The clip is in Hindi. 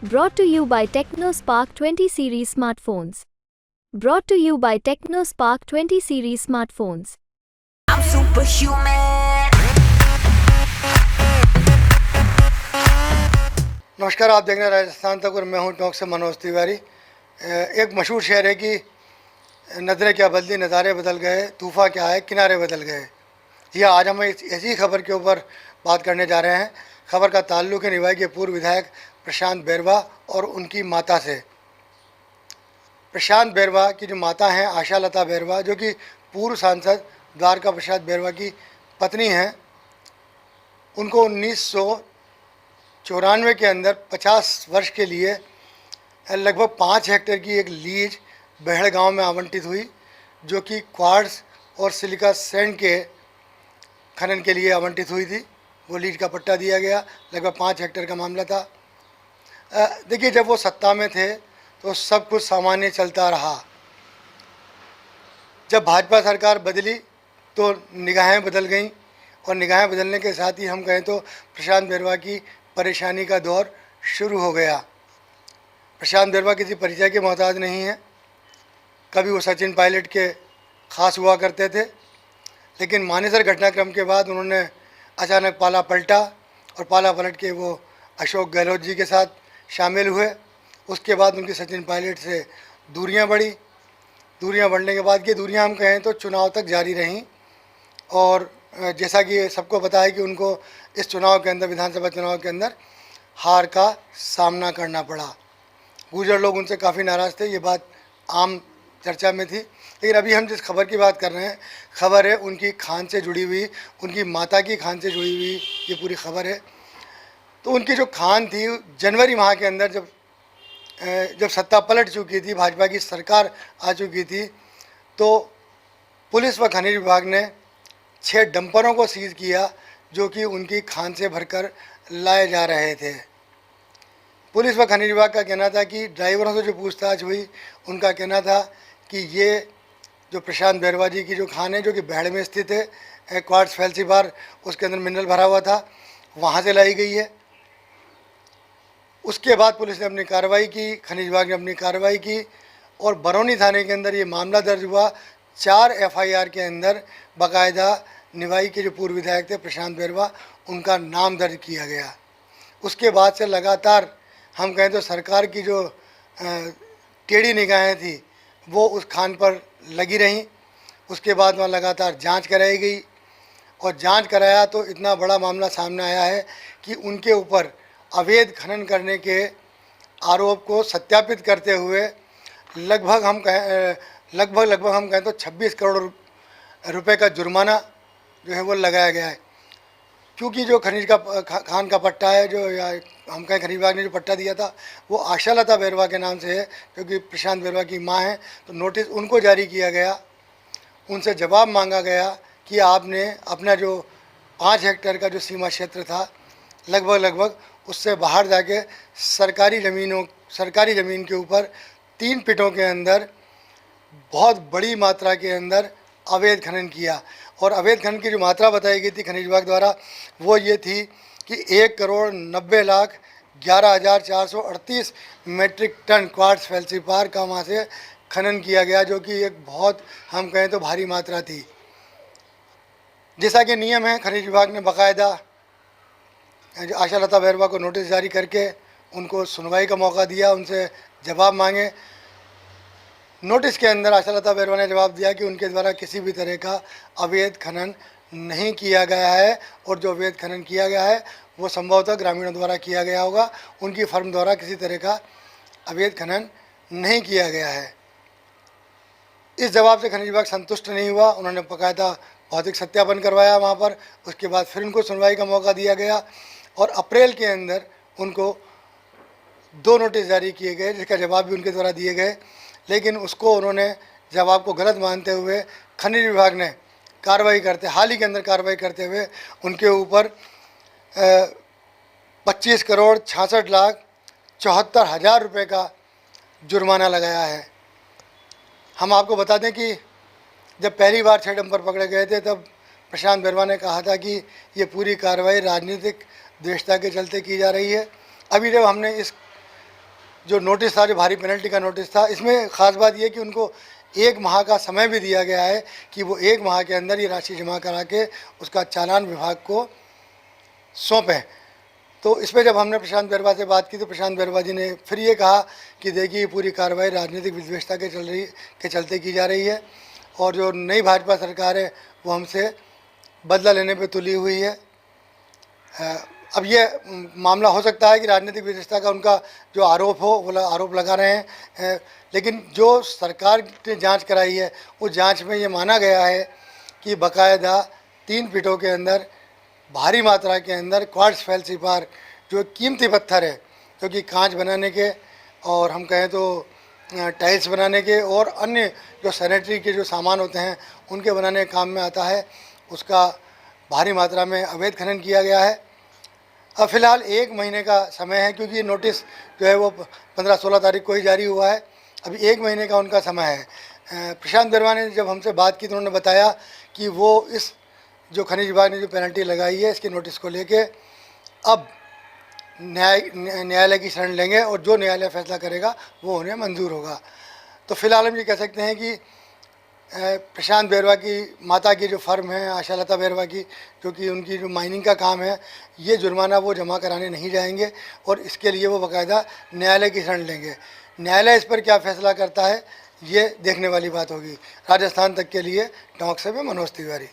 Brought to you by TechnoSpark 20 series smartphones. Brought to you by TechnoSpark 20 series smartphones. I'm superhuman. नमस्कार, आप देख रहे हैं राजस्थान तक और मैं हूं टोंक से मनोज तिवारी। एक मशहूर शेर है कि नज़रें क्या बदली, नज़ारे बदल गए, तूफ़ा क्या है, किनारे बदल गए। जी हाँ, आज हम ऐसी खबर के ऊपर बात करने जा रहे हैं। खबर का ताल्लुक़ है निवाई के पूर्व विधायक प्रशांत बैरवा और उनकी माता से। प्रशांत बैरवा की जो माता हैं आशा लता बैरवा, जो कि पूर्व सांसद द्वारका प्रसाद बैरवा की पत्नी हैं, उनको 1994 के अंदर 50 वर्ष के लिए लगभग 5 हेक्टेयर की एक लीज बहड़ गांव में आवंटित हुई, जो कि क्वार्ट्ज और सिलिका सैंड के खनन के लिए आवंटित हुई थी। वो लीज का पट्टा दिया गया, लगभग 5 हेक्टेयर का मामला था। देखिए, जब वो सत्ता में थे तो सब कुछ सामान्य चलता रहा। जब भाजपा सरकार बदली तो निगाहें बदल गईं, और निगाहें बदलने के साथ ही हम कहें तो प्रशांत बैरवा की परेशानी का दौर शुरू हो गया। प्रशांत बैरवा किसी परिचय के मोहताज नहीं है। कभी वो सचिन पायलट के ख़ास हुआ करते थे, लेकिन मानेसर घटनाक्रम के बाद उन्होंने अचानक पाला पलटा और पाला पलट के वो अशोक गहलोत जी के साथ शामिल हुए। उसके बाद उनकी सचिन पायलट से दूरियां बढ़ी। दूरियां बढ़ने के बाद ये दूरियां हम कहें तो चुनाव तक जारी रहीं, और जैसा कि सबको पता है कि उनको इस चुनाव के अंदर, विधानसभा चुनाव के अंदर हार का सामना करना पड़ा। गुर्जर लोग उनसे काफ़ी नाराज़ थे, ये बात आम चर्चा में थी। लेकिन अभी हम जिस खबर की बात कर रहे हैं, खबर है उनकी खान से जुड़ी हुई, उनकी माता की खान से जुड़ी हुई ये पूरी खबर है। तो उनकी जो खान थी, जनवरी माह के अंदर जब सत्ता पलट चुकी थी, भाजपा की सरकार आ चुकी थी, तो पुलिस व खनिज विभाग ने 6 डंपरों को सीज किया, जो कि उनकी खान से भरकर लाए जा रहे थे। पुलिस व खनिज विभाग का कहना था कि ड्राइवरों से जो पूछताछ हुई, उनका कहना था कि ये जो प्रशांत बैरवा जी की जो खान है, जो कि बहड़ में स्थित है, क्वार्ट्ज फैल्सीबार उसके अंदर मिनरल भरा हुआ था, वहाँ से लाई गई है। उसके बाद पुलिस ने अपनी कार्रवाई की, खनिज विभाग ने अपनी कार्रवाई की, और बरौनी थाने के अंदर ये मामला दर्ज हुआ। 4 FIR के अंदर बाकायदा निवाई के जो पूर्व विधायक थे प्रशांत बैरवा, उनका नाम दर्ज किया गया। उसके बाद से लगातार हम कहें तो सरकार की जो टेढ़ी निगाहें थी वो उस खान पर लगी रहीं। उसके बाद वहाँ लगातार जांच कराई गई, और जांच कराया तो इतना बड़ा मामला सामने आया है कि उनके ऊपर अवैध खनन करने के आरोप को सत्यापित करते हुए लगभग हम कहें तो 26 करोड़ रुपए का जुर्माना जो है वो लगाया गया है। क्योंकि जो खनिज का खान का पट्टा है, जो या हम कहें खनिज विभाग ने जो पट्टा दिया था, वो आशा लता बैरवा के नाम से है, क्योंकि प्रशांत बैरवा की माँ है। तो नोटिस उनको जारी किया गया, उनसे जवाब मांगा गया कि आपने अपना जो 5 हेक्टेयर का जो सीमा क्षेत्र था, लगभग उससे बाहर जाके सरकारी ज़मीन के ऊपर 3 पिटों के अंदर बहुत बड़ी मात्रा के अंदर अवैध खनन किया। और अवैध खनन की जो मात्रा बताई गई थी खनिज विभाग द्वारा, वो ये थी कि 1,90,11,438 मेट्रिक टन क्वार्ट्ज फैल्सीपार का वहाँ से खनन किया गया, जो कि एक बहुत हम कहें तो भारी मात्रा थी। जैसा कि नियम है, खनिज विभाग ने बाकायदा आशा लता बैरवा को नोटिस जारी करके उनको सुनवाई का मौका दिया, उनसे जवाब मांगे। नोटिस के अंदर आशा लता बैरवा ने जवाब दिया कि उनके द्वारा किसी भी तरह का अवैध खनन नहीं किया गया है, और जो अवैध खनन किया गया है वो संभवतः ग्रामीणों द्वारा किया गया होगा। उनकी फर्म द्वारा किसी तरह का अवैध खनन नहीं किया गया है। इस जवाब से खनिज विभाग संतुष्ट नहीं हुआ। उन्होंने बाकायदा भौतिक सत्यापन करवाया वहाँ पर। उसके बाद फिर उनको सुनवाई का मौका दिया गया, और अप्रैल के अंदर उनको 2 नोटिस जारी किए गए, जिसका जवाब भी उनके द्वारा दिए गए। लेकिन उसको उन्होंने जवाब को गलत मानते हुए खनिज विभाग ने हाल ही के अंदर कार्रवाई करते हुए उनके ऊपर 25,66,74,74,000 रुपये का जुर्माना लगाया है। हम आपको बता दें कि जब पहली बार 6 डंपर पकड़े गए थे, तब प्रशांत बैरवा ने कहा था कि ये पूरी कार्रवाई राजनीतिक द्वेषता के चलते की जा रही है। अभी जब हमने इस जो नोटिस था, जो भारी पेनल्टी का नोटिस था, इसमें ख़ास बात यह कि उनको 1 माह का समय भी दिया गया है कि वो 1 माह के अंदर ये राशि जमा करा के उसका चालान विभाग को सौंपें। तो इस पर जब हमने प्रशांत बैरवा से बात की तो प्रशांत बैरवा जी ने फिर ये कहा कि देखिए, पूरी कार्रवाई राजनीतिक विद्वेषता के चलते की जा रही है और जो नई भाजपा सरकार है वो हमसे बदला लेने पे तुली हुई है। अब ये मामला हो सकता है कि राजनीतिक विद्वेषता का उनका जो आरोप हो वो आरोप लगा रहे हैं, लेकिन जो सरकार ने जांच कराई है उस जांच में ये माना गया है कि बाकायदा 3 पिटों के अंदर भारी मात्रा के अंदर क्वार्ट्ज फेल्सीपार जो कीमती पत्थर है, जो कि कांच बनाने के और हम कहें तो टाइल्स बनाने के और अन्य जो सैनिटरी के जो सामान होते हैं उनके बनाने के काम में आता है, उसका भारी मात्रा में अवैध खनन किया गया है। अब फ़िलहाल 1 महीने का समय है, क्योंकि ये नोटिस जो है वो 15-16 तारीख को ही जारी हुआ है। अभी 1 महीने का उनका समय है। प्रशांत बैरवा ने जब हमसे बात की तो उन्होंने बताया कि वो इस जो खनिज विभाग ने जो पेनल्टी लगाई है इसके नोटिस को लेके अब न्यायालय की शरण लेंगे और जो न्यायालय फैसला करेगा वो उन्हें मंजूर होगा। तो फिलहाल हम ये कह सकते हैं कि प्रशांत बैरवा की माता की जो फर्म है आशालता बैरवा की, जो कि उनकी जो माइनिंग का काम है, ये जुर्माना वो जमा कराने नहीं जाएंगे और इसके लिए वो बाकायदा न्यायालय की शरण लेंगे। न्यायालय इस पर क्या फैसला करता है ये देखने वाली बात होगी। राजस्थान तक के लिए टोंक से मैं मनोज तिवारी।